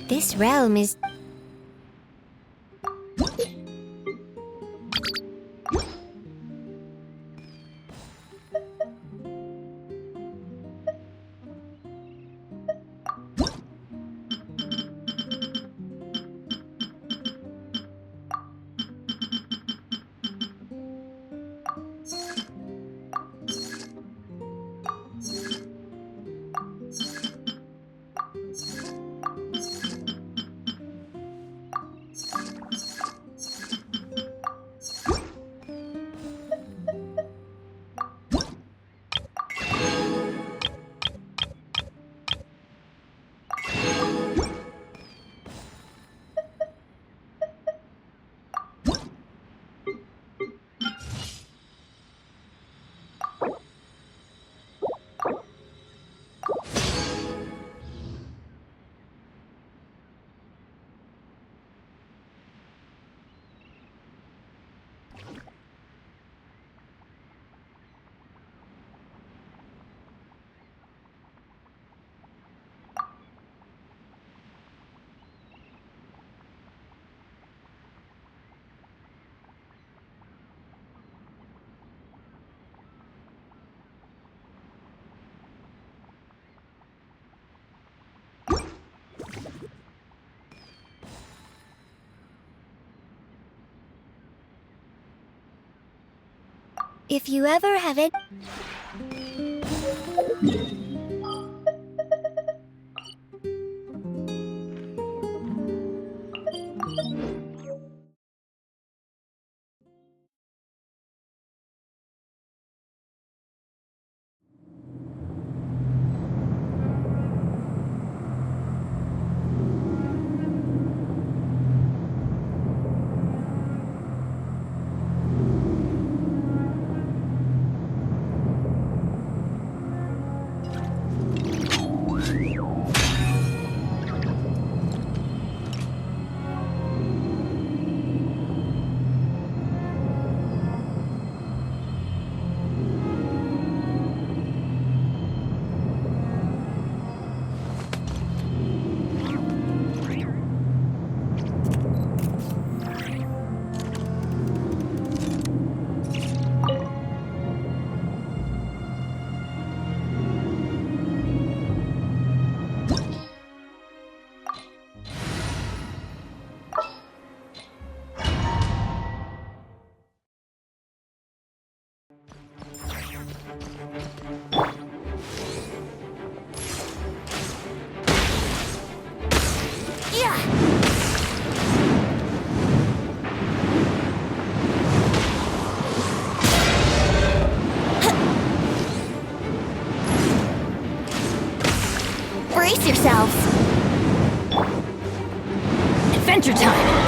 This realm is... If you ever have it... Brace yourselves! Adventure time!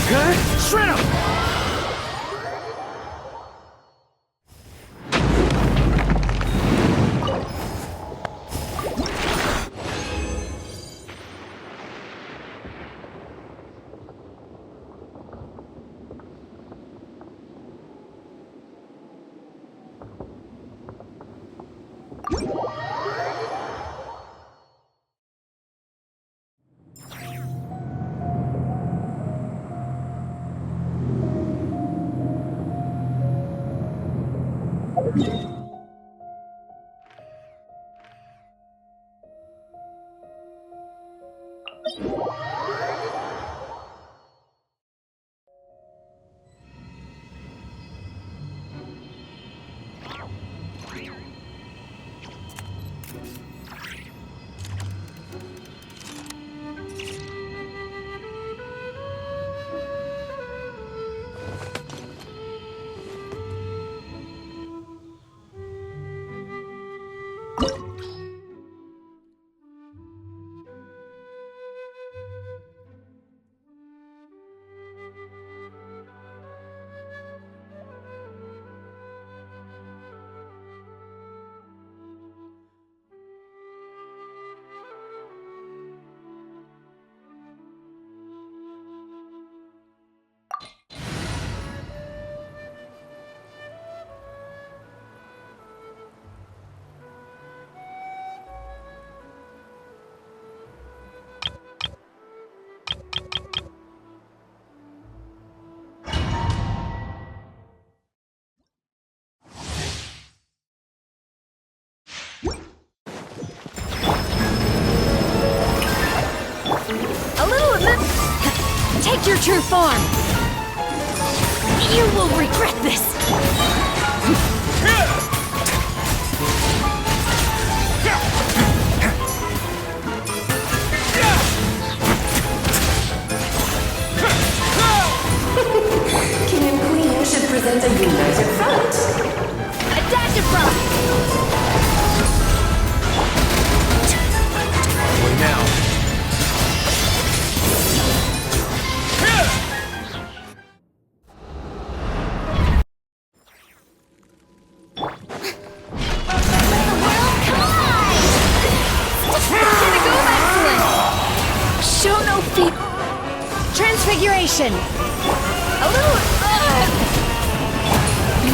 Good? Shred 'em! true form! You will regret this! King and Queen should present a united front. Attack the front! Way now. Show no feet. Transfiguration. A little.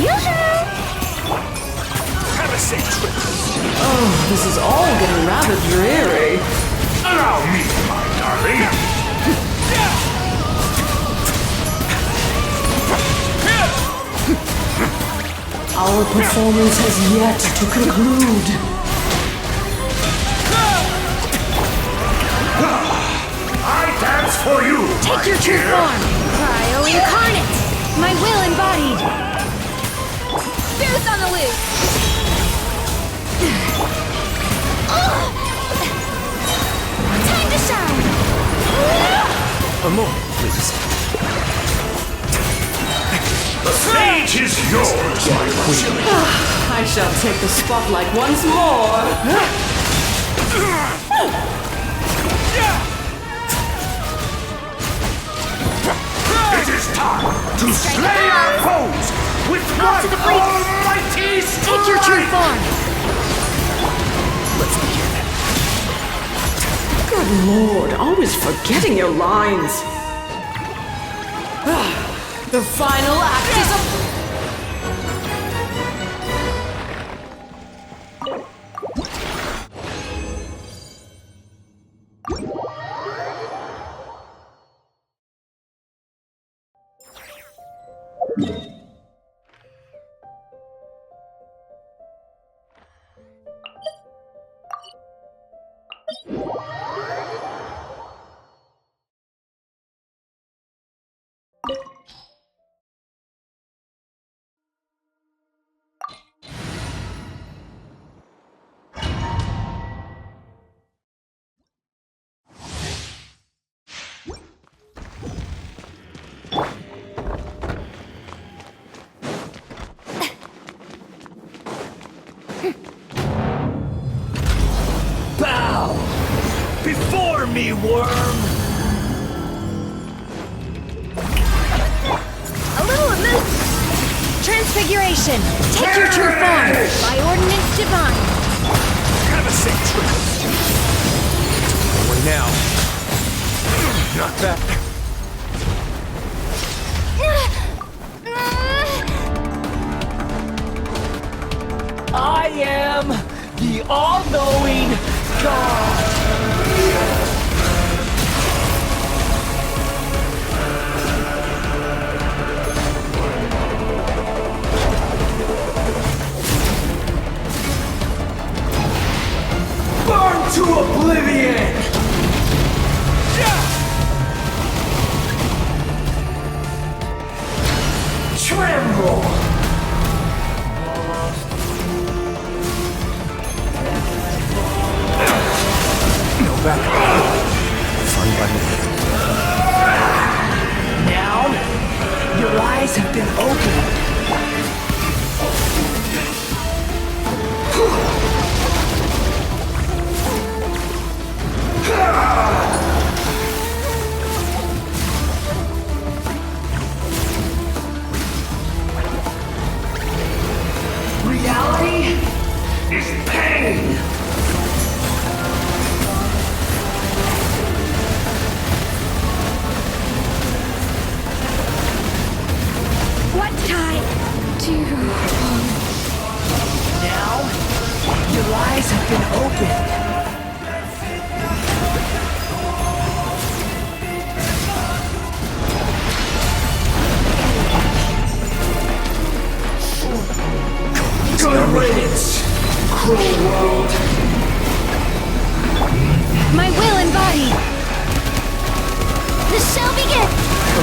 Yoo-hoo! Have a safe trip. Oh, this is all getting rather dreary. Allow me, my darling. Our performance has yet to conclude. I dance for you. Take your true form. Cryo incarnate. My will embodied. Boots on the loose. Time to shine. A moment, please. The stage is yours, my queen. I shall take the spotlight once more. It is time to slay our foes with one to the breach. almighty strike. Take your true form. Let's begin. Good lord, always forgetting your lines. The final act is a... Bow before me, worm. A little amuse. Transfiguration. Take your true form. By ordinance divine. Have a safe trip. Way now. Not that. I am the all-knowing God. Burn to oblivion! Tremble! No backup. Fine by me. Now, your eyes have been opened. Reality is pain. What time to... Now, your eyes have been opened. Good riddance, cruel world. My will embodied. This shall begin. A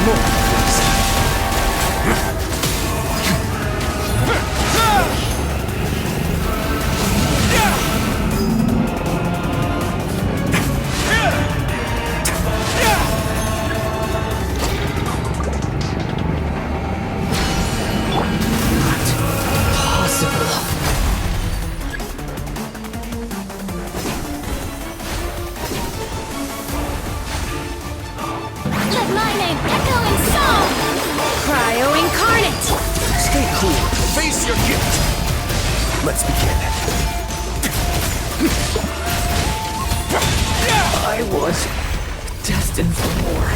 your gift. Let's begin. I was destined for more.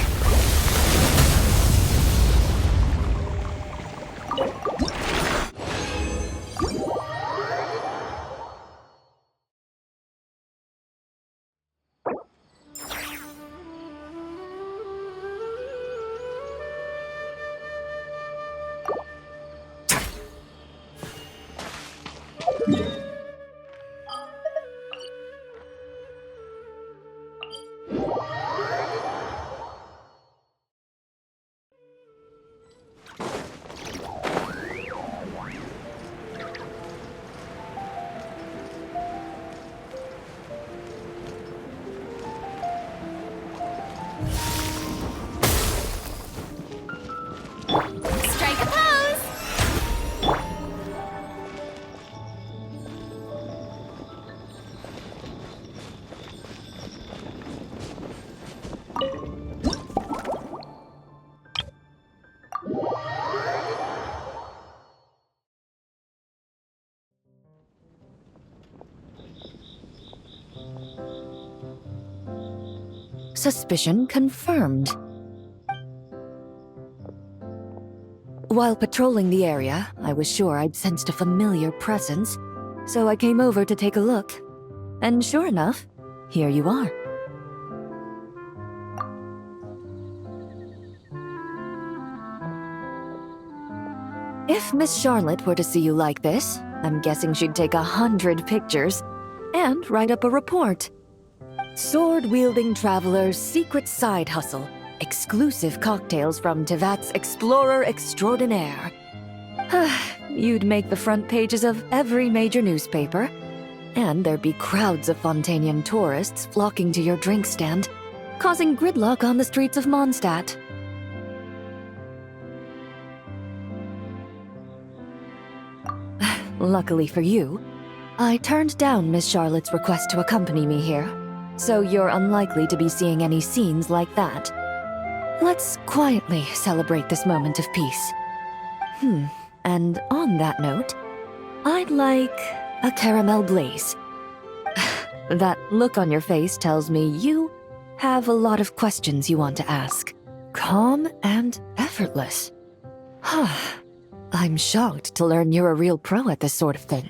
Strike a pose! Suspicion confirmed. While patrolling the area, I was sure I'd sensed a familiar presence, so I came over to take a look. And sure enough, here you are. If Miss Charlotte were to see you like this, I'm guessing she'd take 100 pictures and write up a report. Sword-wielding traveler's secret side hustle. Exclusive cocktails from pt8's Explorer Extraordinaire. You'd make the front pages of every major newspaper, and there'd be crowds of Fontanian tourists flocking to your drink stand, causing gridlock on the streets of Mondstadt. Luckily for you, I turned down Miss Charlotte's request to accompany me here, so you're unlikely to be seeing any scenes like that. Let's quietly celebrate this moment of peace. And on that note, I'd like a caramel blaze. That look on your face tells me you have a lot of questions you want to ask. Calm and effortless. I'm shocked to learn you're a real pro at this sort of thing.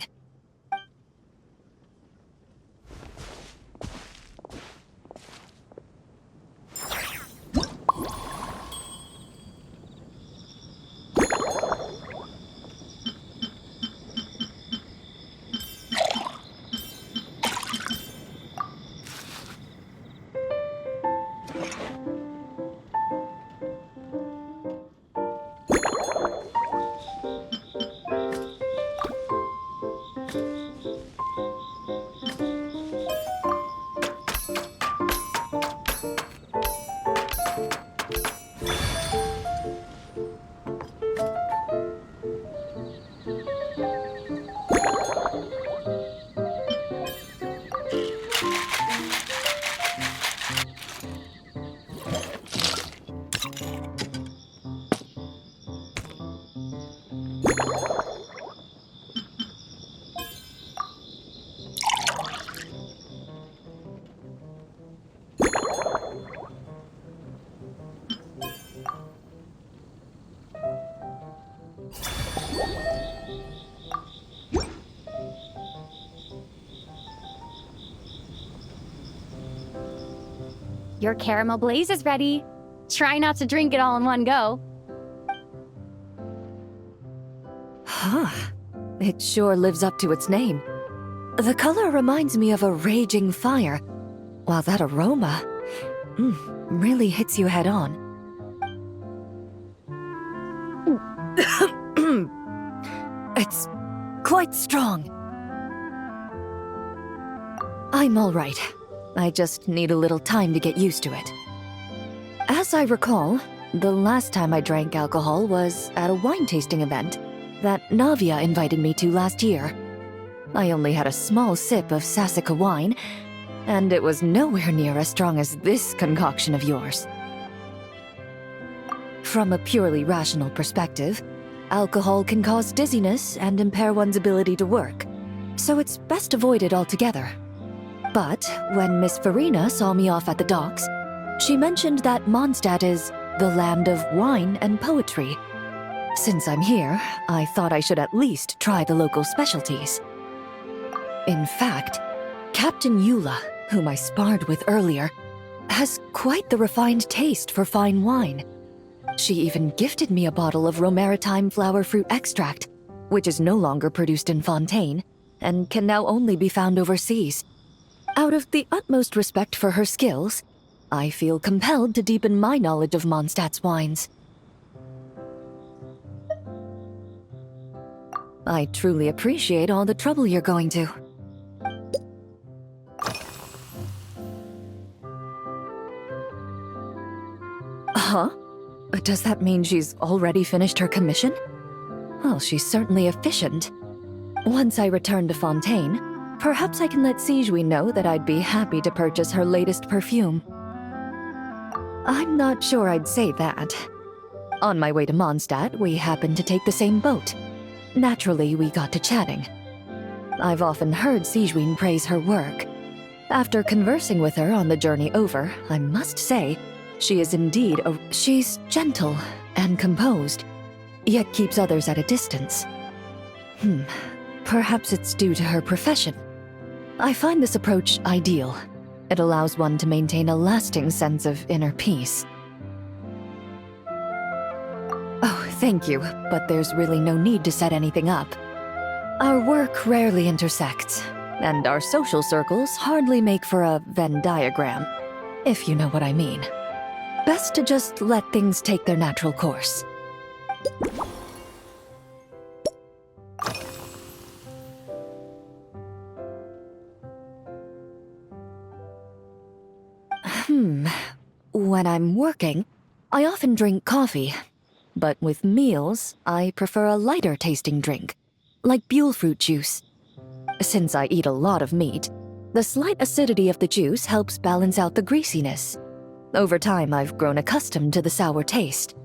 Your caramel blaze is ready. Try not to drink it all in one go. It sure lives up to its name. The color reminds me of a raging fire, while that aroma really hits you head on. It's quite strong. I'm all right. I just need a little time to get used to it. As I recall, the last time I drank alcohol was at a wine tasting event that Navia invited me to last year. I only had a small sip of Sassica wine, and it was nowhere near as strong as this concoction of yours. From a purely rational perspective, alcohol can cause dizziness and impair one's ability to work, so it's best avoided altogether. But when Miss Farina saw me off at the docks, she mentioned that Mondstadt is the land of wine and poetry. Since I'm here, I thought I should at least try the local specialties. In fact, Captain Eula, whom I sparred with earlier, has quite the refined taste for fine wine. She even gifted me a bottle of Romaritime flower fruit extract, which is no longer produced in Fontaine, and can now only be found overseas. Out of the utmost respect for her skills, I feel compelled to deepen my knowledge of Mondstadt's wines. I truly appreciate all the trouble you're going to. Huh? Does that mean she's already finished her commission? Well, she's certainly efficient. Once I return to Fontaine, perhaps I can let Sigewinne know that I'd be happy to purchase her latest perfume. I'm not sure I'd say that. On my way to Mondstadt, we happened to take the same boat. Naturally, we got to chatting. I've often heard Sigewinne praise her work. After conversing with her on the journey over, I must say, she is indeed she's gentle and composed, yet keeps others at a distance. Perhaps it's due to her profession. I find this approach ideal. It allows one to maintain a lasting sense of inner peace. Oh, thank you, but there's really no need to set anything up. Our work rarely intersects, and our social circles hardly make for a Venn diagram, if you know what I mean. Best to just let things take their natural course. When I'm working, I often drink coffee. But with meals, I prefer a lighter tasting drink, like Buell fruit juice. Since I eat a lot of meat, the slight acidity of the juice helps balance out the greasiness. Over time, I've grown accustomed to the sour taste.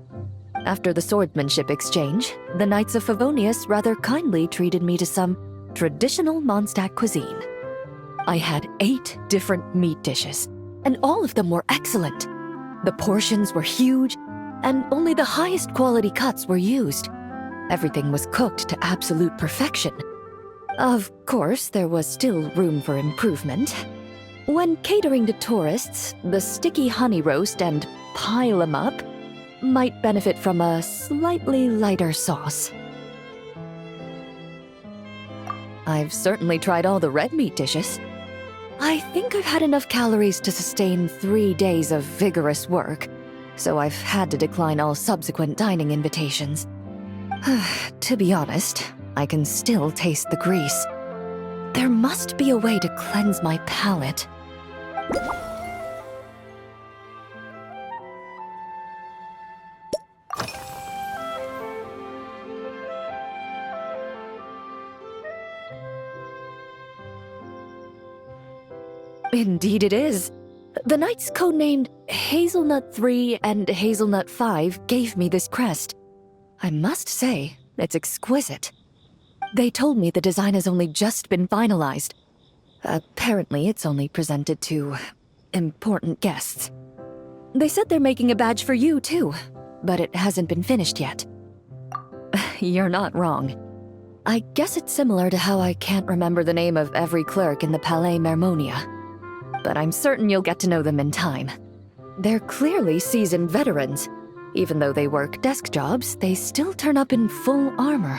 After the swordsmanship exchange, the Knights of Favonius rather kindly treated me to some traditional Mondstadt cuisine. I had 8 different meat dishes, and all of them were excellent. The portions were huge, and only the highest quality cuts were used. Everything was cooked to absolute perfection. Of course, there was still room for improvement. When catering to tourists, the sticky honey roast and pile 'em up might benefit from a slightly lighter sauce. I've certainly tried all the red meat dishes. I think I've had enough calories to sustain 3 days of vigorous work, so I've had to decline all subsequent dining invitations. To be honest, I can still taste the grease. There must be a way to cleanse my palate. Indeed it is. The knights codenamed Hazelnut 3 and Hazelnut 5 gave me this crest. I must say, it's exquisite. They told me the design has only just been finalized. Apparently, it's only presented to important guests. They said they're making a badge for you, too, but it hasn't been finished yet. You're not wrong. I guess it's similar to how I can't remember the name of every clerk in the Palais Mermonia. But I'm certain you'll get to know them in time. They're clearly seasoned veterans. Even though they work desk jobs, they still turn up in full armor.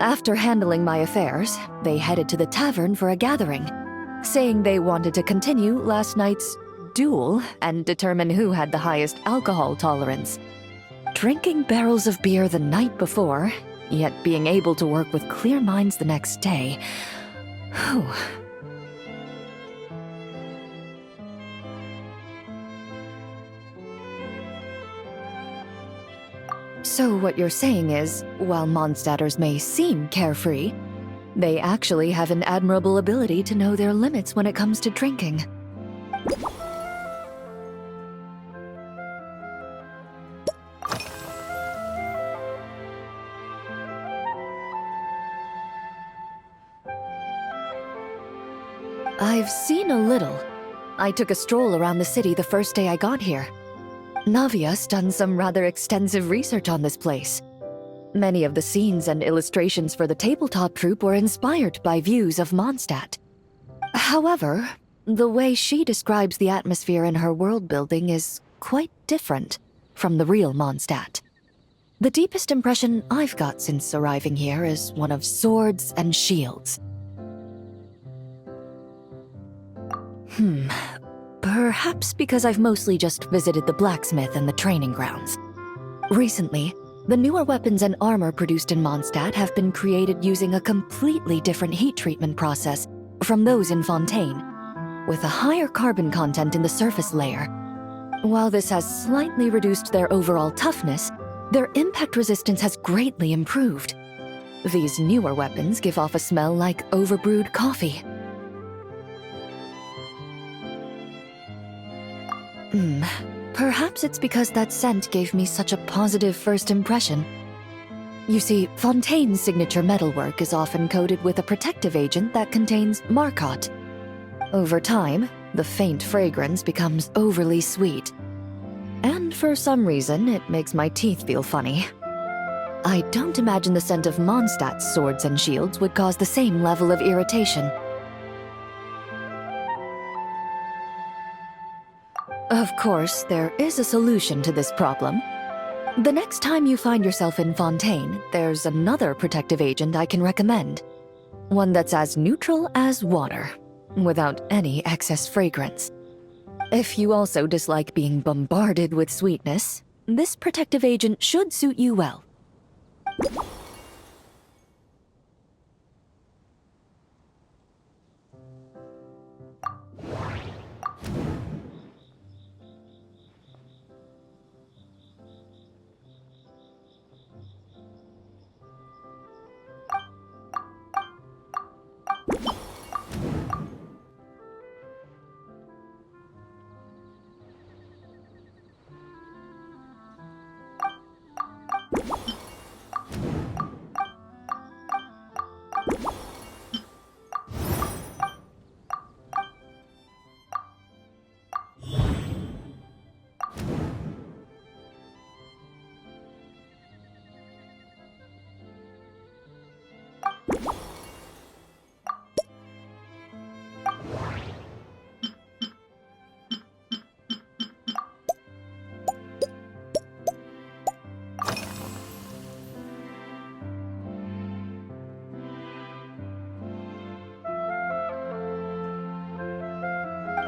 After handling my affairs, they headed to the tavern for a gathering, saying they wanted to continue last night's duel and determine who had the highest alcohol tolerance. Drinking barrels of beer the night before, yet being able to work with clear minds the next day. Whew. So what you're saying is, while Mondstadters may seem carefree, they actually have an admirable ability to know their limits when it comes to drinking. I've seen a little. I took a stroll around the city the first day I got here. Navia's done some rather extensive research on this place. Many of the scenes and illustrations for the tabletop troupe were inspired by views of Mondstadt. However, the way she describes the atmosphere in her world building is quite different from the real Mondstadt. The deepest impression I've got since arriving here is one of swords and shields. Perhaps because I've mostly just visited the blacksmith and the training grounds. Recently, the newer weapons and armor produced in Mondstadt have been created using a completely different heat treatment process from those in Fontaine, with a higher carbon content in the surface layer. While this has slightly reduced their overall toughness, their impact resistance has greatly improved. These newer weapons give off a smell like overbrewed coffee. Perhaps it's because that scent gave me such a positive first impression. You see, Fontaine's signature metalwork is often coated with a protective agent that contains Marcotte. Over time, the faint fragrance becomes overly sweet. And for some reason, it makes my teeth feel funny. I don't imagine the scent of Mondstadt's swords and shields would cause the same level of irritation. Of course, there is a solution to this problem. The next time you find yourself in Fontaine, there's another protective agent I can recommend. One that's as neutral as water, without any excess fragrance. If you also dislike being bombarded with sweetness, this protective agent should suit you well.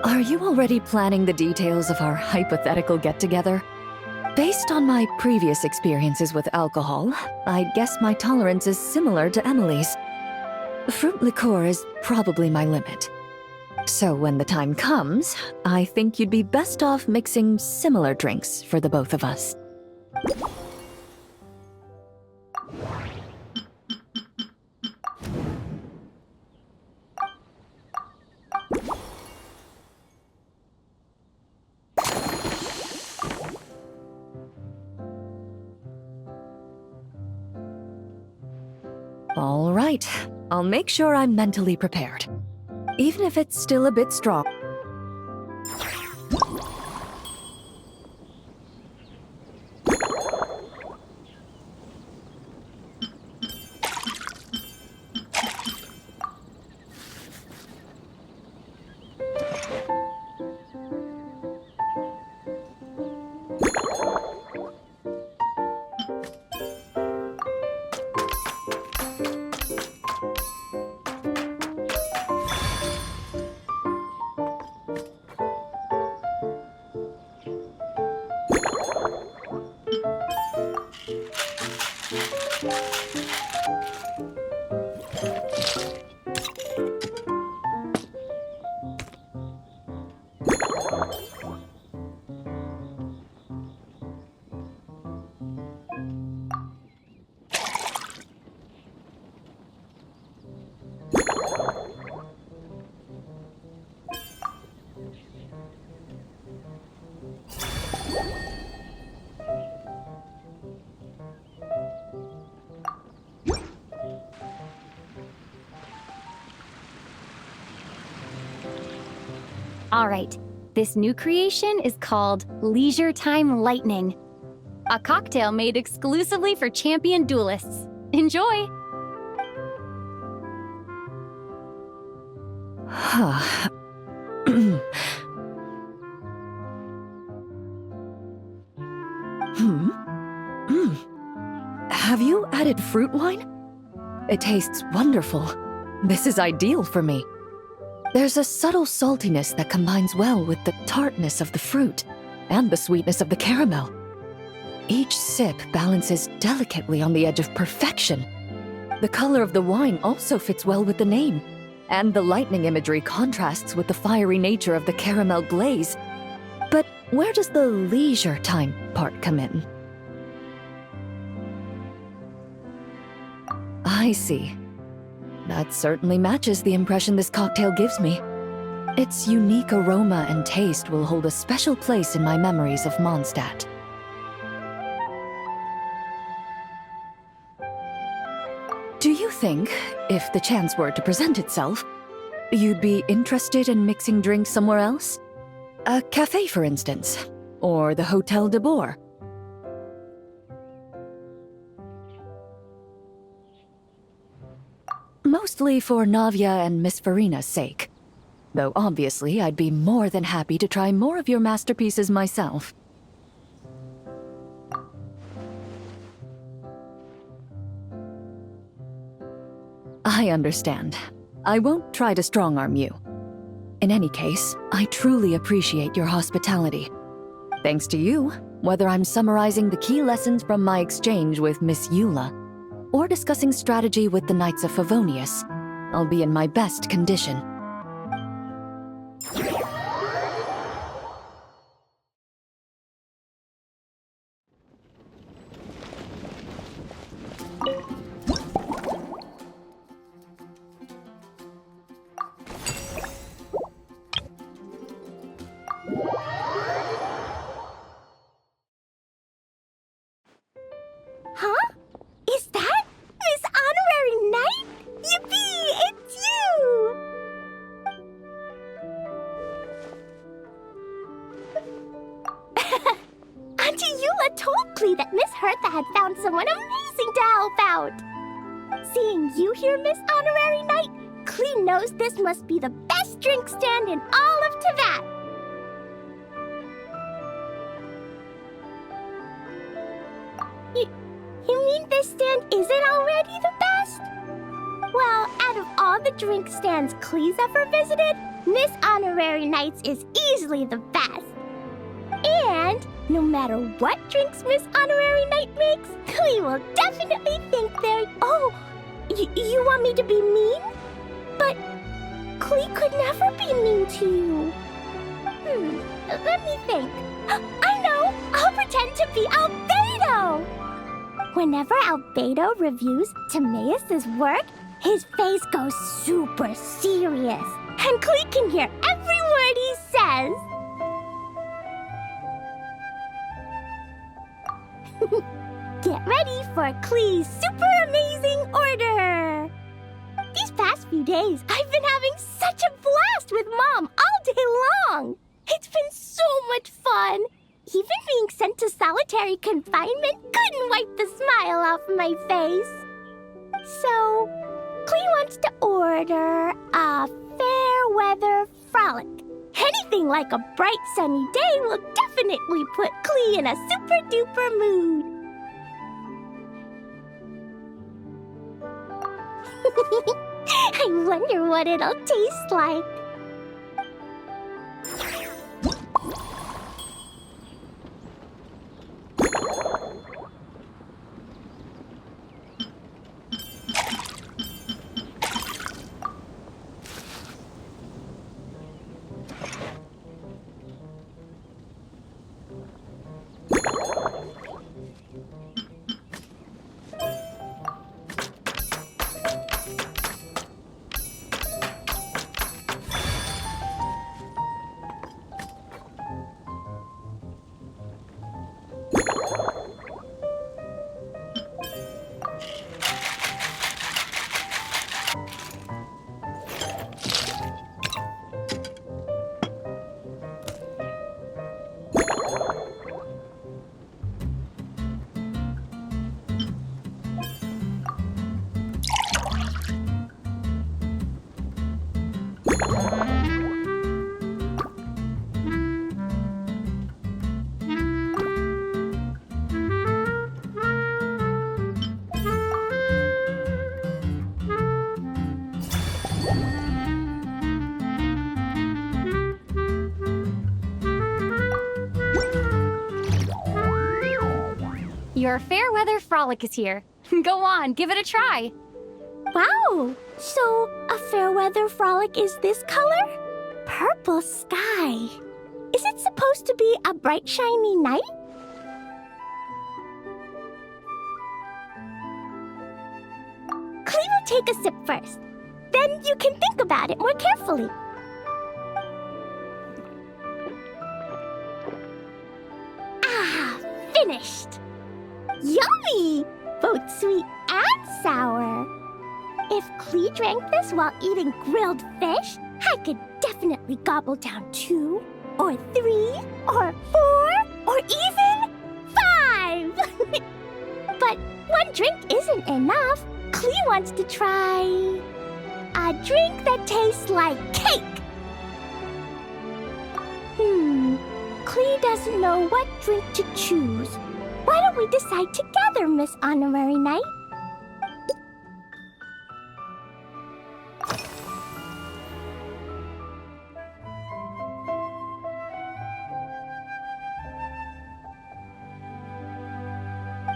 Are you already planning the details of our hypothetical get-together? Based on my previous experiences with alcohol, I guess my tolerance is similar to Emily's. Fruit liqueur is probably my limit. So when the time comes, I think you'd be best off mixing similar drinks for the both of us. All right, I'll make sure I'm mentally prepared, even if it's still a bit strong. All right, this new creation is called Leisure Time Lightning, a cocktail made exclusively for champion duelists. Enjoy! Have you added fruit wine? It tastes wonderful. This is ideal for me. There's a subtle saltiness that combines well with the tartness of the fruit and the sweetness of the caramel. Each sip balances delicately on the edge of perfection. The color of the wine also fits well with the name, and the lightning imagery contrasts with the fiery nature of the caramel glaze. But where does the leisure time part come in? I see. That certainly matches the impression this cocktail gives me. Its unique aroma and taste will hold a special place in my memories of Mondstadt. Do you think, if the chance were to present itself, you'd be interested in mixing drinks somewhere else? A cafe, for instance, or the Hotel de Boer? Mostly for Navia and Miss Farina's sake. Though obviously I'd be more than happy to try more of your masterpieces myself. I understand. I won't try to strong-arm you. In any case, I truly appreciate your hospitality. Thanks to you, whether I'm summarizing the key lessons from my exchange with Miss Eula, or discussing strategy with the Knights of Favonius, I'll be in my best condition. Huh? Is that Miss Honorary Knight? Yippee! It's you! Auntie Eula told Klee that Miss Hertha had found someone amazing to help out. Seeing you here, Miss Honorary Knight, Klee knows this must be the best drink stand in all of Teyvat. You mean this stand isn't already the best? Well, out of all the drink stands Klee's ever visited, Miss Honorary Knight's is easily the best. And no matter what drinks Miss Honorary Knight makes, Klee will definitely think they're... Oh, you want me to be mean? But Klee could never be mean to you. Let me think. I know! I'll pretend to be Albedo! Whenever Albedo reviews Timaeus' work, his face goes super serious, and Klee can hear every word he says. Get ready for Klee's super amazing order! These past few days, I've been having such a blast with Mom all day long! It's been so much fun! Even being sent to solitary confinement couldn't wipe the smile off my face. So, Klee wants to order a fair weather frolic. Anything like a bright sunny day will definitely put Klee in a super duper mood. I wonder what it'll taste like. Your Fairweather Frolic is here. Go on, give it a try. Wow! So, a Fairweather Frolic is this color? Purple sky. Is it supposed to be a bright, shiny night? Clee will take a sip first. Then you can think about it more carefully. Ah, finished! Yummy! Both sweet and sour. If Clee drank this while eating grilled fish, I could definitely gobble down 2, or 3, or 4, or even 5! But one drink isn't enough. Clee wants to try a drink that tastes like cake. Clee doesn't know what drink to choose. Why don't we decide together, Miss Honorary Knight?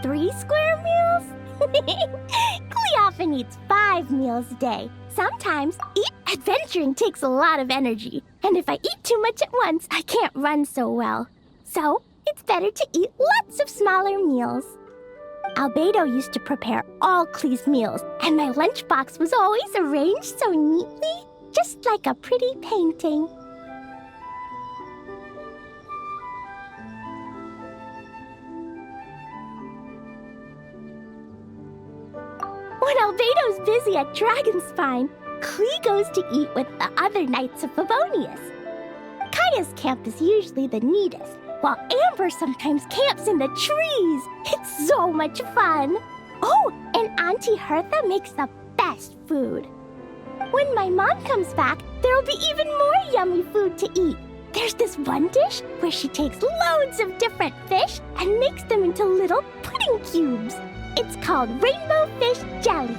Three square meals? Clee often eats 5 meals a day. Sometimes adventuring takes a lot of energy, and if I eat too much at once, I can't run so well. So, it's better to eat lots of smaller meals. Albedo used to prepare all Clee's meals, and my lunchbox was always arranged so neatly, just like a pretty painting. When Albedo's busy at Dragonspine, Clee goes to eat with the other Knights of Favonius. Kaya's camp is usually the neatest, while Amber sometimes camps in the trees. It's so much fun. Oh, and Auntie Hertha makes the best food. When my mom comes back, there'll be even more yummy food to eat. There's this one dish where she takes loads of different fish and makes them into little pudding cubes. It's called Rainbow Fish Jelly.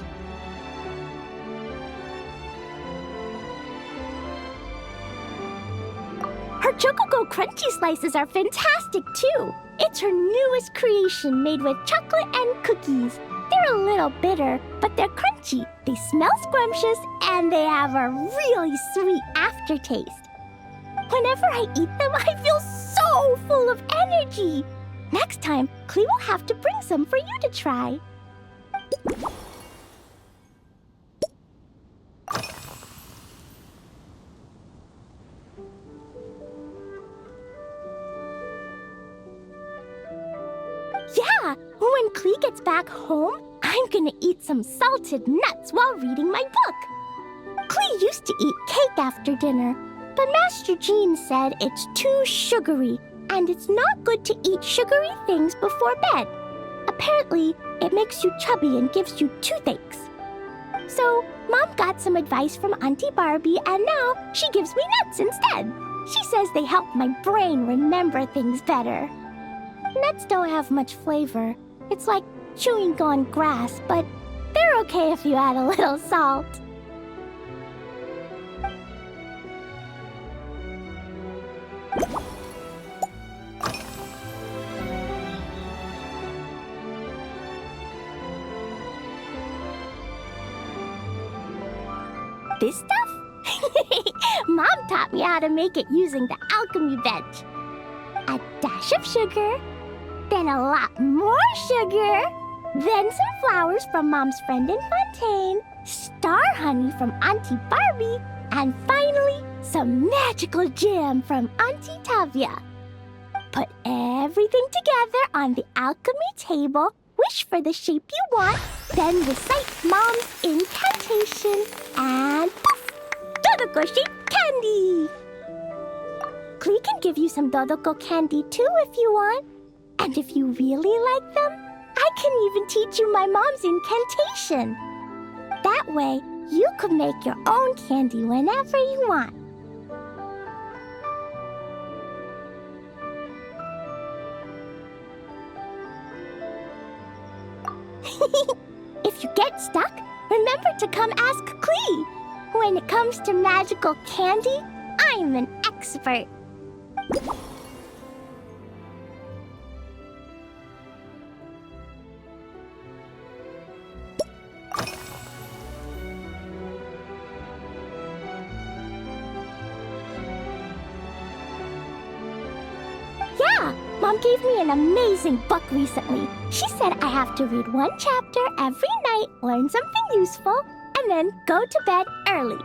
Her Chocogo Crunchy Slices are fantastic too. It's her newest creation made with chocolate and cookies. They're a little bitter, but they're crunchy. They smell scrumptious and they have a really sweet aftertaste. Whenever I eat them, I feel so full of energy. Next time, Clee will have to bring some for you to try. Yeah, when Clee gets back home, I'm gonna eat some salted nuts while reading my book. Clee used to eat cake after dinner, but Master Jean said it's too sugary, and it's not good to eat sugary things before bed. Apparently, it makes you chubby and gives you toothaches. So, Mom got some advice from Auntie Barbie, and now she gives me nuts instead. She says they help my brain remember things better. Nuts don't have much flavor. It's like chewing on grass, but they're okay if you add a little salt. This stuff? Mom taught me how to make it using the alchemy bench. A dash of sugar, then a lot more sugar, then some flowers from Mom's friend in Fontaine, star honey from Auntie Barbie, and finally, some magical jam from Auntie Tavia. Put everything together on the alchemy table, wish for the shape you want, then recite Mom's incantation, and poof! Dodoko shaped candy! Clee can give you some Dodoko candy too if you want. And if you really like them, I can even teach you my mom's incantation. That way, you could make your own candy whenever you want. If you get stuck, remember to come ask Clee. When it comes to magical candy, I'm an expert. Mom gave me an amazing book recently. She said I have to read one chapter every night, learn something useful, and then go to bed early.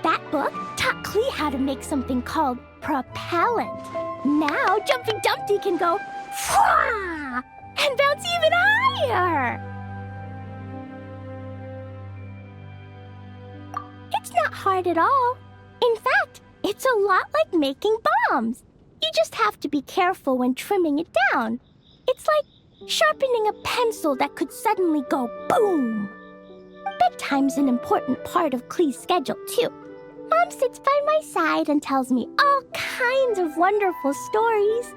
That book taught Klee how to make something called propellant. Now Jumping Dumpty can go Fwah! And bounce even higher. It's not hard at all. In fact, it's a lot like making bombs. You just have to be careful when trimming it down. It's like sharpening a pencil that could suddenly go boom. Bedtime's an important part of Klee's schedule, too. Mom sits by my side and tells me all kinds of wonderful stories.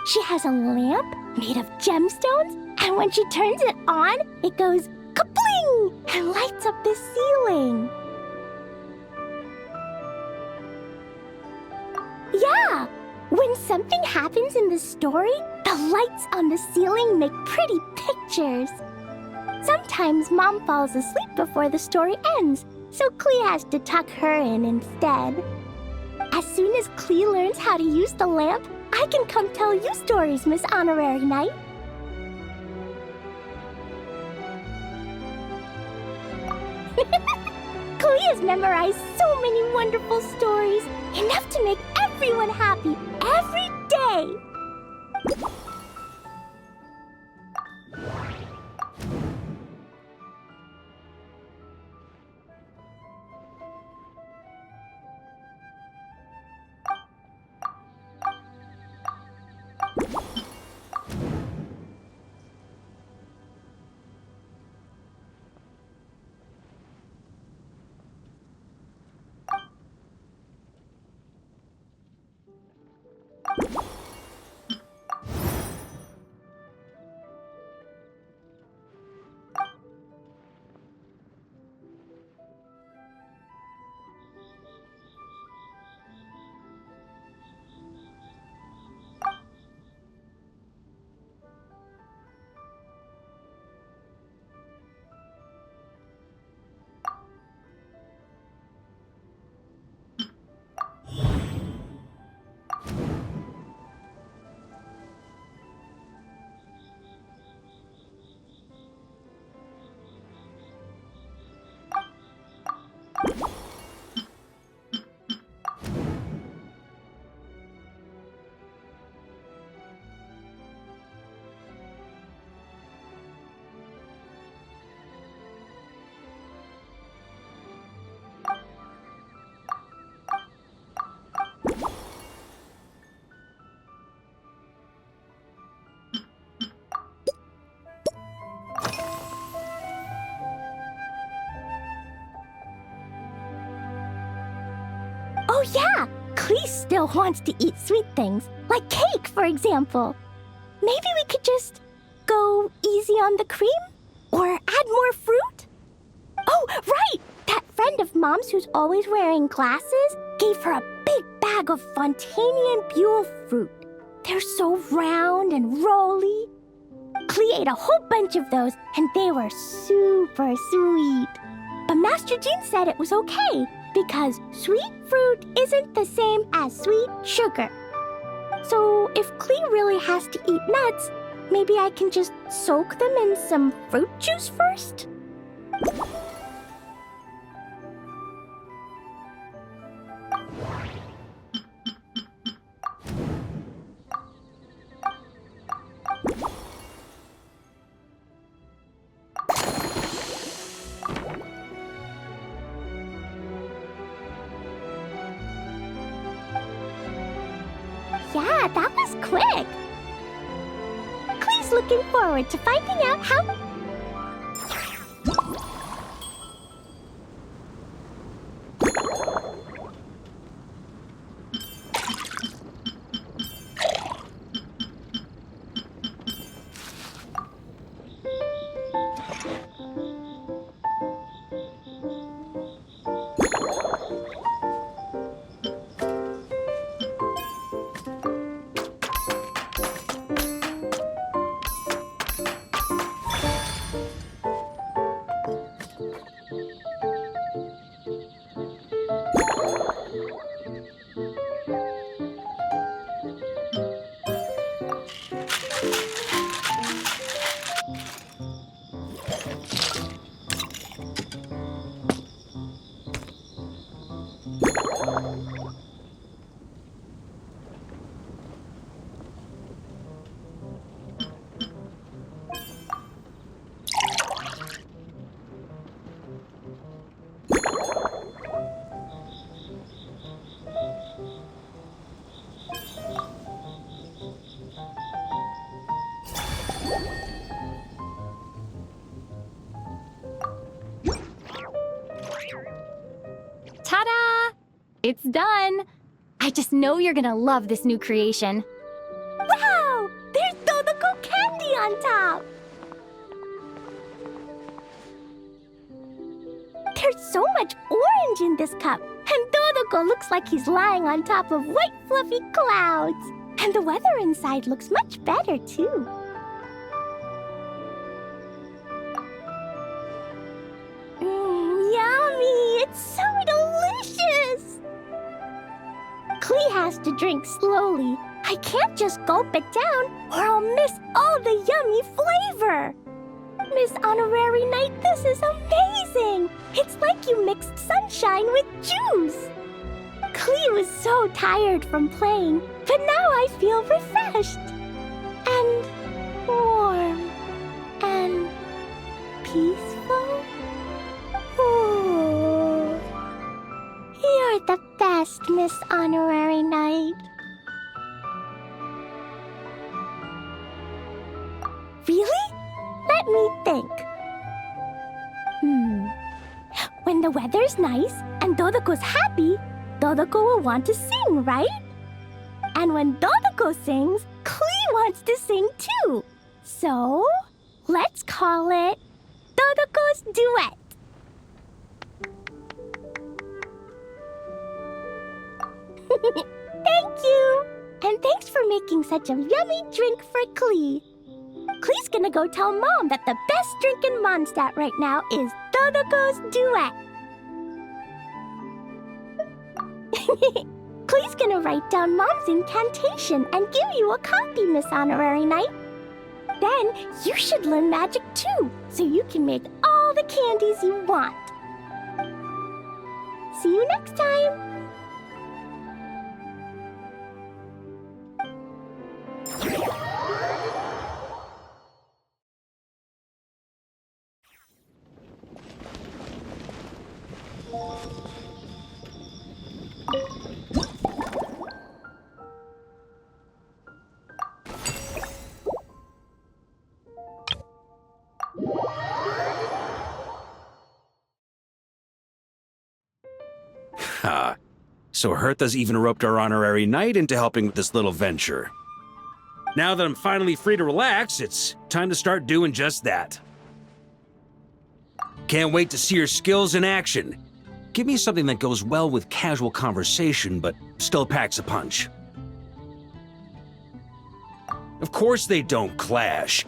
She has a lamp made of gemstones, and when she turns it on, it goes kabling and lights up the ceiling. Yeah, when something happens in the story, the lights on the ceiling make pretty pictures. Sometimes Mom falls asleep before the story ends, so Klee has to tuck her in instead. As soon as Klee learns how to use the lamp, I can come tell you stories, Miss Honorary Knight. Klee has memorized so many wonderful stories, enough to make everyone happy every day. Oh yeah, Klee still wants to eat sweet things, like cake, for example. Maybe we could just go easy on the cream? Or add more fruit? Oh, right! That friend of Mom's who's always wearing glasses gave her a big bag of Fontanian Buell fruit. They're so round and rolly. Klee ate a whole bunch of those, and they were super sweet. But Master Jean said it was okay, because sweet fruit isn't the same as sweet sugar. So if Klee really has to eat nuts, maybe I can just soak them in some fruit juice first? Yeah, that was quick. Klee's looking forward to finding out how... It's done! I just know you're gonna love this new creation. Wow! There's Dodoko candy on top! There's so much orange in this cup, and Dodoko looks like he's lying on top of white fluffy clouds. And the weather inside looks much better, too. Yummy! It's so delicious! Klee has to drink slowly. I can't just gulp it down, or I'll miss all the yummy flavor. Miss Honorary Knight, this is amazing! It's like you mixed sunshine with juice! Klee was so tired from playing, but now I feel refreshed. And warm. And peaceful. Ooh. You're the best, Miss Honorary Knight. Really? Let me think. When the weather's nice and Dodoko's happy, Dodoko will want to sing, right? And when Dodoko sings, Klee wants to sing too. So, let's call it Dodoko's Duet. Thank you! And thanks for making such a yummy drink for Klee. Klee's gonna go tell Mom that the best drink in Mondstadt right now is Dodoko's Duet. Klee's gonna write down Mom's incantation and give you a copy, Miss Honorary Knight. Then you should learn magic too, so you can make all the candies you want. See you next time! So Hertha's even roped our honorary knight into helping with this little venture. Now that I'm finally free to relax, it's time to start doing just that. Can't wait to see your skills in action. Give me something that goes well with casual conversation, but still packs a punch. Of course they don't clash.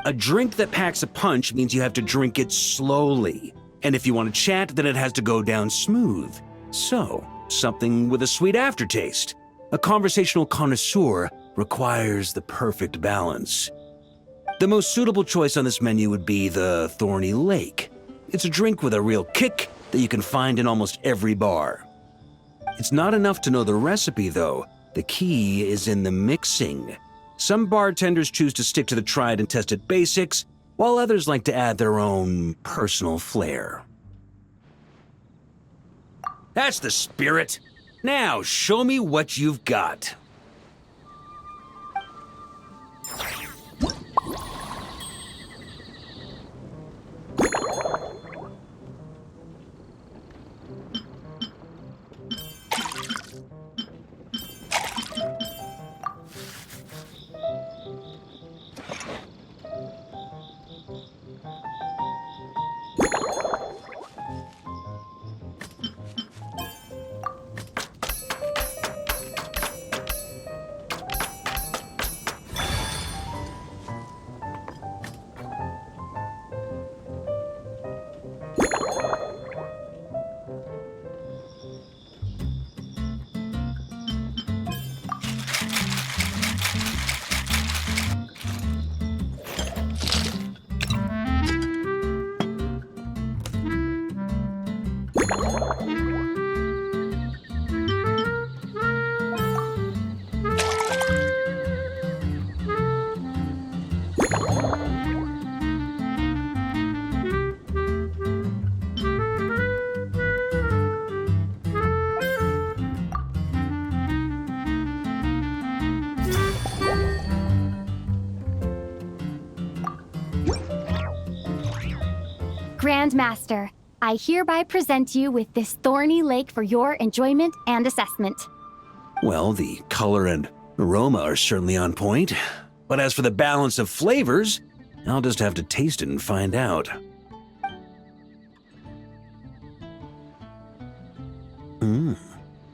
A drink that packs a punch means you have to drink it slowly. And if you want to chat, then it has to go down smooth. So, something with a sweet aftertaste. A conversational connoisseur requires the perfect balance. The most suitable choice on this menu would be the Thorny Lake. It's a drink with a real kick that you can find in almost every bar. It's not enough to know the recipe, though. The key is in the mixing. Some bartenders choose to stick to the tried and tested basics, while others like to add their own personal flair. That's the spirit. Now, show me what you've got. Grandmaster, I hereby present you with this thorny lake for your enjoyment and assessment. Well, the color and aroma are certainly on point. But as for the balance of flavors, I'll just have to taste it and find out.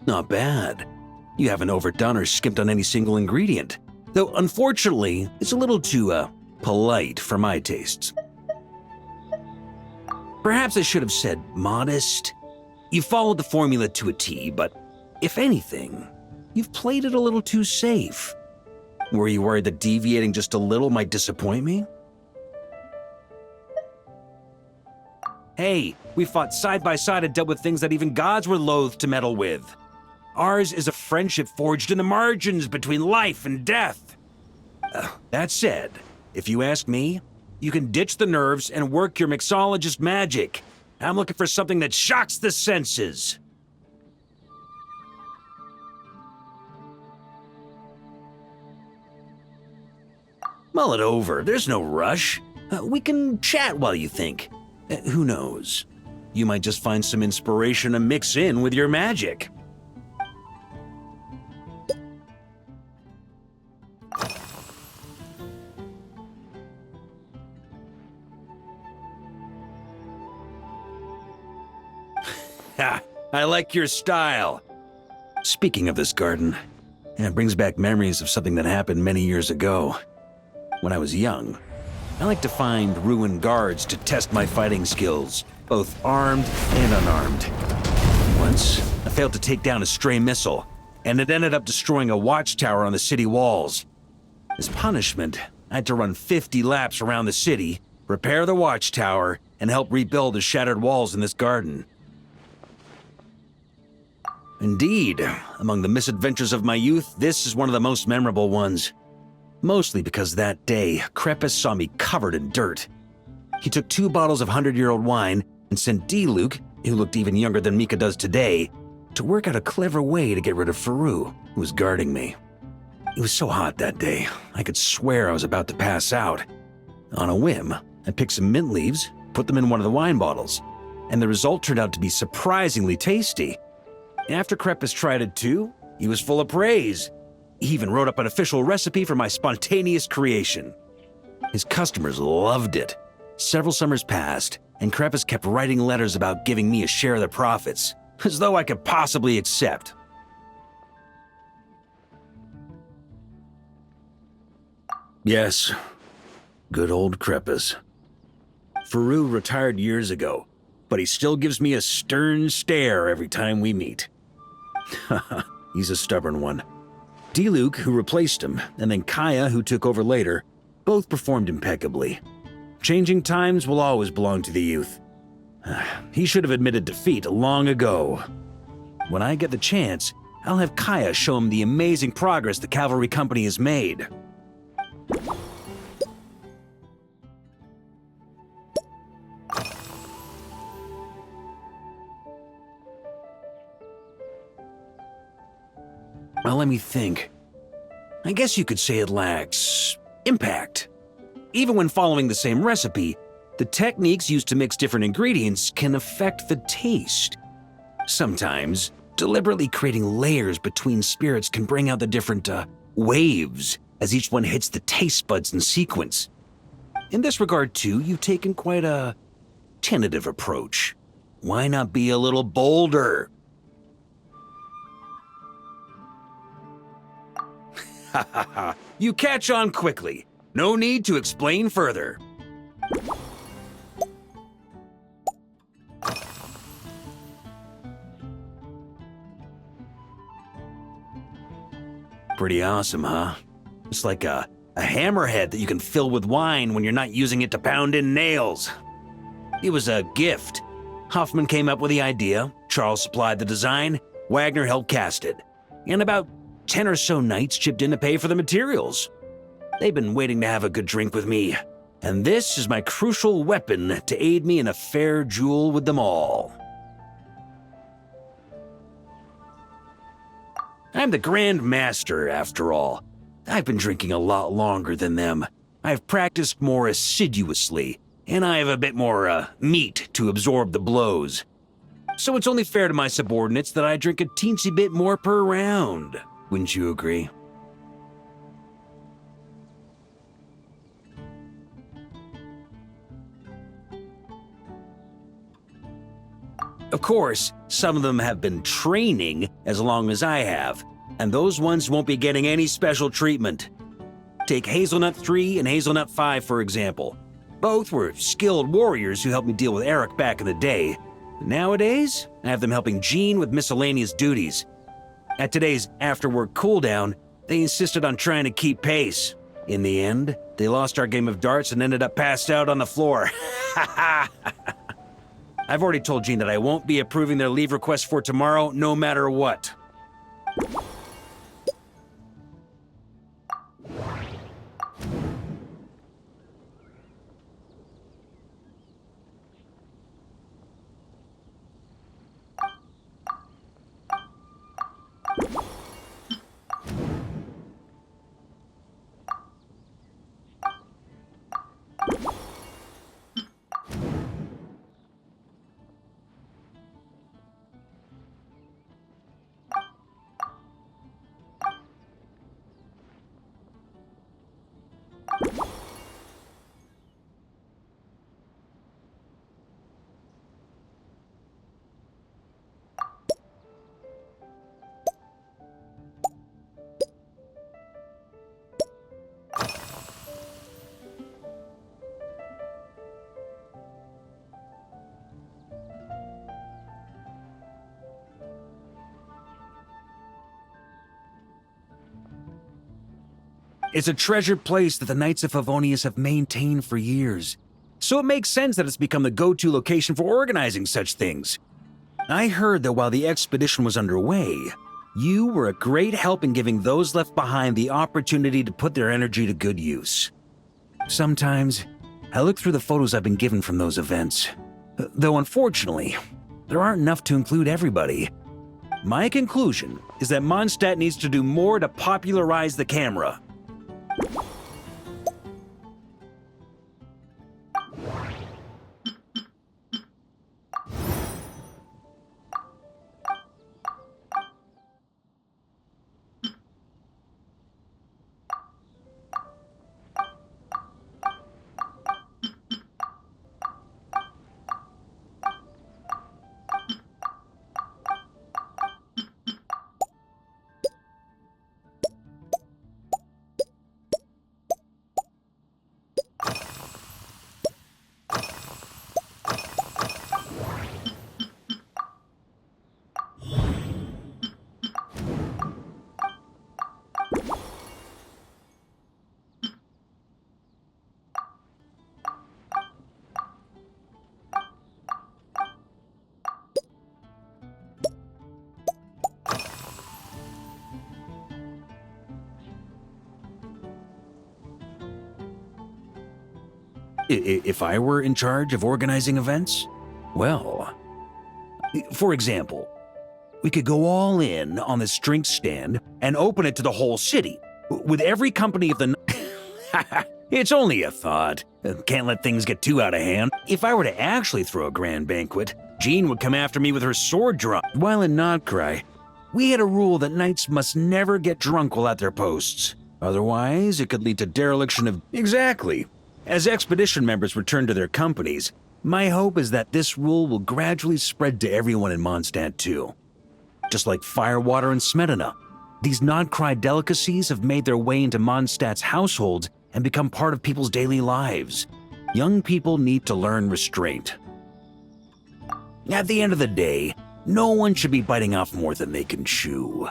Not bad. You haven't overdone or skimped on any single ingredient. Though, unfortunately, it's a little too, polite for my tastes. Perhaps I should have said modest. You followed the formula to a T, but if anything, you've played it a little too safe. Were you worried that deviating just a little might disappoint me? Hey, we fought side by side and dealt with things that even gods were loath to meddle with. Ours is a friendship forged in the margins between life and death. That said, if you ask me, you can ditch the nerves and work your mixologist magic. I'm looking for something that shocks the senses. Mull it over, there's no rush. We can chat while you think. Who knows? You might just find some inspiration to mix in with your magic. Ha! I like your style. Speaking of this garden, it brings back memories of something that happened many years ago. When I was young, I liked to find ruined guards to test my fighting skills, both armed and unarmed. Once, I failed to take down a stray missile, and it ended up destroying a watchtower on the city walls. As punishment, I had to run 50 laps around the city, repair the watchtower, and help rebuild the shattered walls in this garden. Indeed, among the misadventures of my youth, this is one of the most memorable ones. Mostly because that day, Crepus saw me covered in dirt. He took 2 bottles of 100-year-old wine and sent D-Luke, who looked even younger than Mika does today, to work out a clever way to get rid of Faru, who was guarding me. It was so hot that day, I could swear I was about to pass out. On a whim, I picked some mint leaves, put them in one of the wine bottles, and the result turned out to be surprisingly tasty. After Crepus tried it too, he was full of praise. He even wrote up an official recipe for my spontaneous creation. His customers loved it. Several summers passed, and Crepus kept writing letters about giving me a share of the profits, as though I could possibly accept. Yes, good old Crepus. Faru retired years ago, but he still gives me a stern stare every time we meet. He's a stubborn one. D-Luke, who replaced him, and then Kaya, who took over later, both performed impeccably. Changing times will always belong to the youth. He should have admitted defeat long ago. When I get the chance, I'll have Kaya show him the amazing progress the cavalry company has made. Well, let me think. I guess you could say it lacks impact. Even when following the same recipe, the techniques used to mix different ingredients can affect the taste. Sometimes, deliberately creating layers between spirits can bring out the different waves as each one hits the taste buds in sequence. In this regard, too, you've taken quite a tentative approach. Why not be a little bolder? Ha ha ha, you catch on quickly. No need to explain further. Pretty awesome, huh? It's like a hammerhead that you can fill with wine when you're not using it to pound in nails. It was a gift. Hoffman came up with the idea, Charles supplied the design, Wagner helped cast it. And about 10 or so knights chipped in to pay for the materials. They've been waiting to have a good drink with me, and this is my crucial weapon to aid me in a fair duel with them all. I'm the Grand Master, after all. I've been drinking a lot longer than them. I've practiced more assiduously, and I have a bit more meat to absorb the blows. So it's only fair to my subordinates that I drink a teensy bit more per round. Wouldn't you agree? Of course, some of them have been training as long as I have, and those ones won't be getting any special treatment. Take Hazelnut 3 and Hazelnut 5, for example. Both were skilled warriors who helped me deal with Eric back in the day. Nowadays, I have them helping Jean with miscellaneous duties. At today's after-work cooldown, they insisted on trying to keep pace. In the end, they lost our game of darts and ended up passed out on the floor. I've already told Jean that I won't be approving their leave request for tomorrow, no matter what. It's a treasured place that the Knights of Favonius have maintained for years. So it makes sense that it's become the go-to location for organizing such things. I heard that while the expedition was underway, you were a great help in giving those left behind the opportunity to put their energy to good use. Sometimes, I look through the photos I've been given from those events. Though unfortunately, there aren't enough to include everybody. My conclusion is that Mondstadt needs to do more to popularize the camera. If I were in charge of organizing events? Well, for example, we could go all in on this drink stand and open it to the whole city, with every company of the... It's only a thought. Can't let things get too out of hand. If I were to actually throw a grand banquet, Jean would come after me with her sword drawn. While in Notcry, we had a rule that knights must never get drunk while at their posts. Otherwise, it could lead to dereliction of... Exactly. As expedition members return to their companies, my hope is that this rule will gradually spread to everyone in Mondstadt too. Just like firewater and Smedina, these Notcry delicacies have made their way into Mondstadt's households and become part of people's daily lives. Young people need to learn restraint. At the end of the day, no one should be biting off more than they can chew.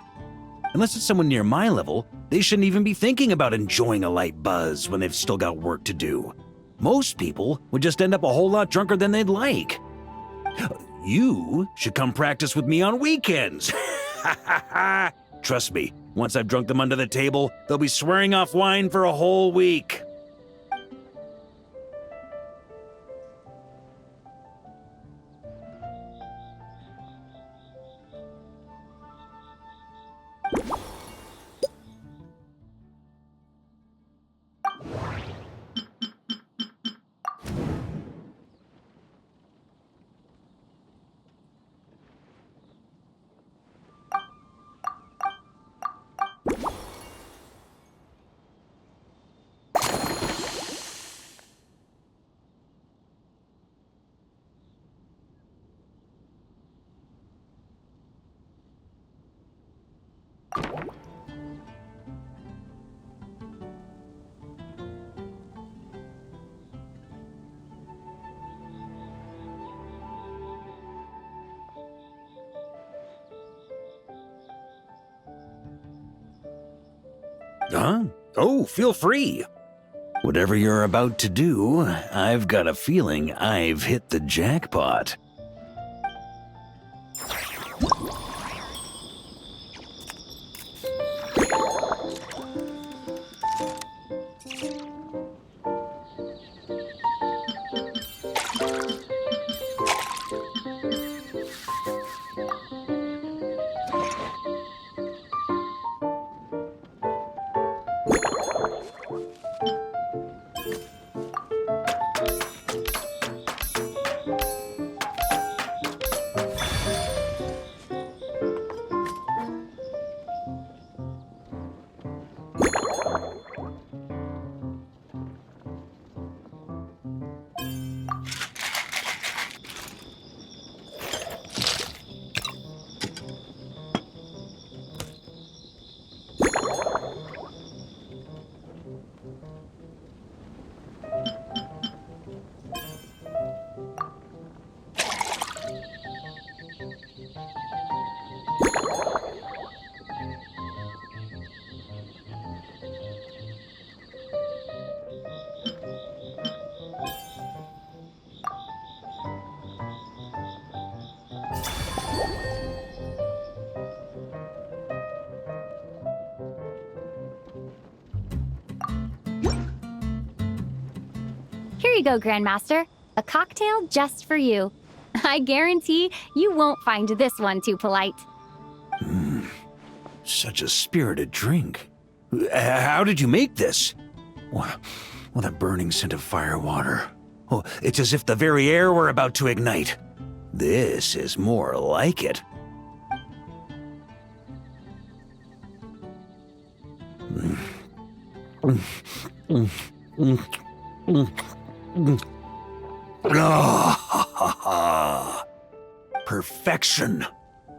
Unless it's someone near my level, they shouldn't even be thinking about enjoying a light buzz when they've still got work to do. Most people would just end up a whole lot drunker than they'd like. You should come practice with me on weekends. Trust me, once I've drunk them under the table, they'll be swearing off wine for a whole week. Huh? Oh, feel free. Whatever you're about to do, I've got a feeling I've hit the jackpot. Here you go, Grandmaster. A cocktail just for you. I guarantee you won't find this one too polite. Such a spirited drink. How did you make this? Well, that burning scent of firewater. Oh, it's as if the very air were about to ignite. This is more like it. Perfection.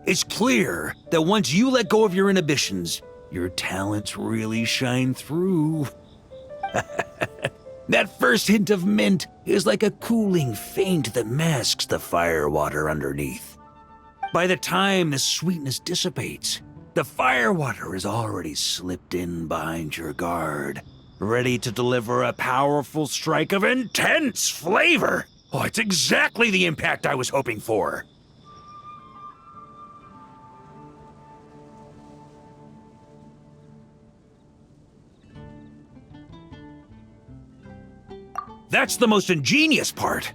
It's clear that once you let go of your inhibitions, your talents really shine through. That first hint of mint is like a cooling feint that masks the firewater underneath. By the time the sweetness dissipates, the firewater is already slipped in behind your guard, ready to deliver a powerful strike of intense flavor. Oh, it's exactly the impact I was hoping for. That's the most ingenious part.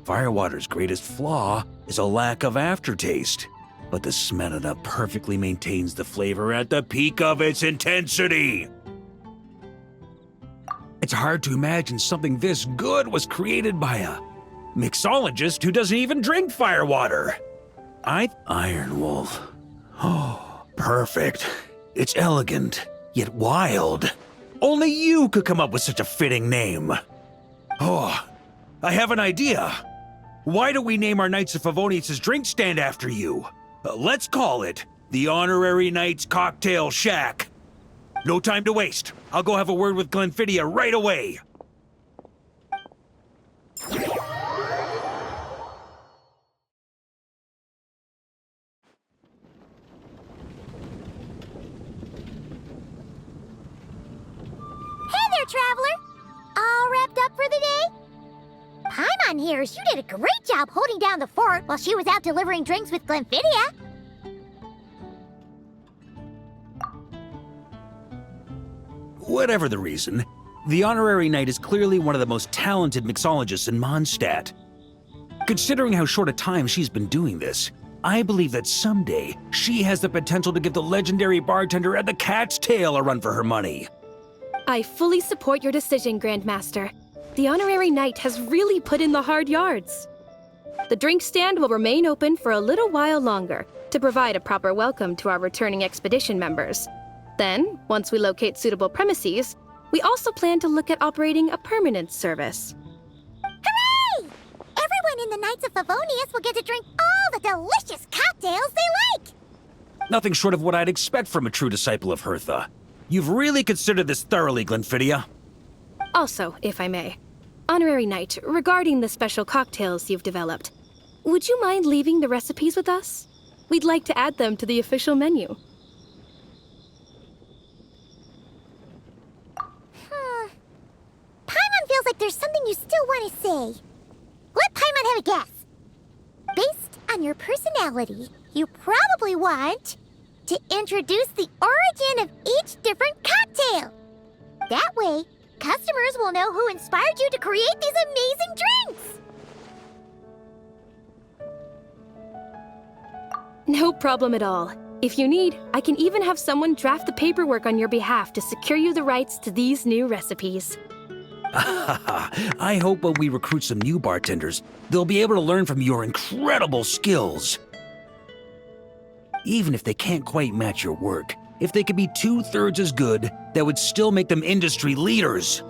Firewater's greatest flaw is a lack of aftertaste, but the Smetana perfectly maintains the flavor at the peak of its intensity. It's hard to imagine something this good was created by a mixologist who doesn't even drink firewater. Iron Wolf. Oh, perfect. It's elegant, yet wild. Only you could come up with such a fitting name. Oh, I have an idea. Why don't we name our Knights of Favonius' drink stand after you? Let's call it the Honorary Knights Cocktail Shack. No time to waste. I'll go have a word with Glenfidia right away. Hey there, traveler! All wrapped up for the day? Paimon hears you did a great job holding down the fort while she was out delivering drinks with Glenfidia. Whatever the reason, the Honorary Knight is clearly one of the most talented mixologists in Mondstadt. Considering how short a time she's been doing this, I believe that someday she has the potential to give the legendary bartender at the Cat's Tail a run for her money. I fully support your decision, Grandmaster. The Honorary Knight has really put in the hard yards. The drink stand will remain open for a little while longer to provide a proper welcome to our returning expedition members. Then, once we locate suitable premises, we also plan to look at operating a permanent service. Hooray! Everyone in the Knights of Favonius will get to drink all the delicious cocktails they like! Nothing short of what I'd expect from a true disciple of Hertha. You've really considered this thoroughly, Glenfidia. Also, if I may, Honorary Knight, regarding the special cocktails you've developed, would you mind leaving the recipes with us? We'd like to add them to the official menu. like there's something you still want to say. Let Paimon have a guess. Based on your personality, you probably want to introduce the origin of each different cocktail. That way, customers will know who inspired you to create these amazing drinks. No problem at all. If you need, I can even have someone draft the paperwork on your behalf to secure you the rights to these new recipes. I hope when we recruit some new bartenders, they'll be able to learn from your incredible skills. Even if they can't quite match your work, if they could be 2/3 as good, that would still make them industry leaders.